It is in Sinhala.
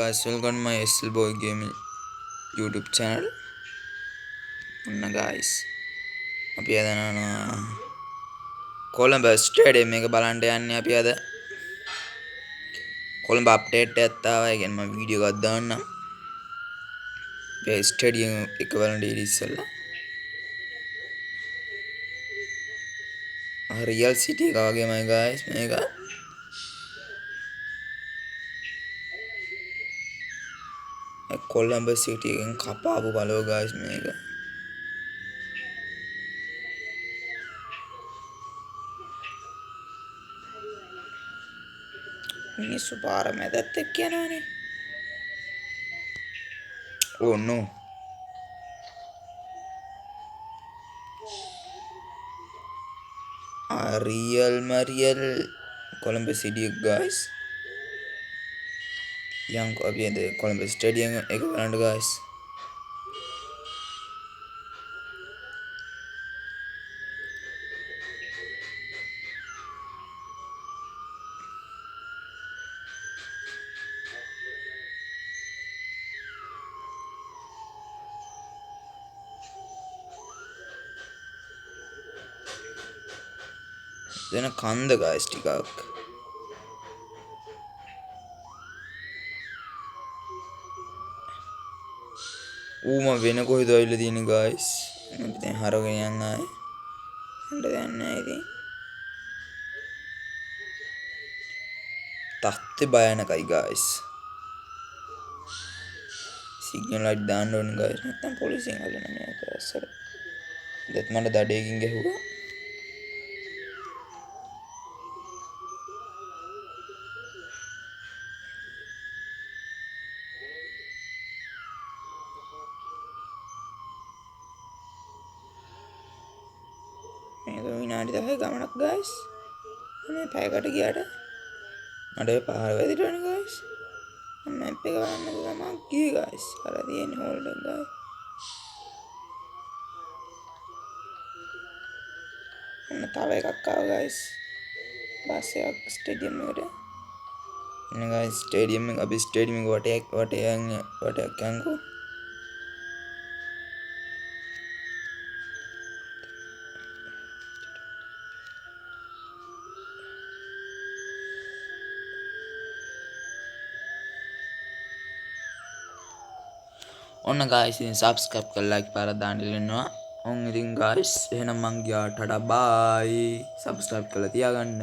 guys, welcome to my SL Boy Gaming YouTube channel. Guys, අපි අද යනවා කොළඹ ස්ටේඩියම් එක බලන්න යන්නේ. අපි අද කොළඹ අප්ඩේට් එකක් ආවා. ඒ කියන්නේ මම වීඩියෝ එකක් දාන්නම්. මේ ස්ටේඩියම් එක බලන්න ඉස්සෙල්ලා රියල් සිටි එක වගේමයි guys මේක. කොළඹ සිටි එකෙන් කපාපු බලව guys මේක. මිනිස්සු පාර මැදත් එක්ක යනවනේ. Oh no. Real Mariel Colombo City guys. Yang අපි අද කොළඹ ස්ටේඩියම් එක බලන්න guys. දෙන කන්ද guys ටිකක්. ඌම වෙන කොහෙද ඇවිල්ලා තියෙන්නේ guys. අපි දැන් හරවගෙන යන්න ආයේ. හඳ දැන් නැහැ ඉතින්. තත්ත්වය භයානකයි guys. සිග්නල් ලයිට් දාන්න ඕනේ guys. නැත්තම් පොලිසියෙන් අල්ලන මේක ඇස්සර. දෙත් මට දඩේකින් ගැහුවා. මේක විනාඩි 10 ගමනක් guys. මේ පැයකට ගියාට මට පාර වැදිරවනේ guys. මැප් එක බලන්න ගමන් ගියේ guys. අර තියෙන්නේ හෝල්ඩ් එක guys. ඔන්න තව එකක් ආවා guys. බස් එකක් ස්ටේඩියම් එකට. එන්න guys ස්ටේඩියම් එක අපි ස්ටේඩියම් එක වටයක් යන්කෝ. ඔන්න guys ඉතින් subscribe කරලා like පාරක් දාන්න ඉල්ලනවා. ඉතින් guys එහෙනම් මං ගියා ටටා bye. subscribe කරලා තියාගන්න.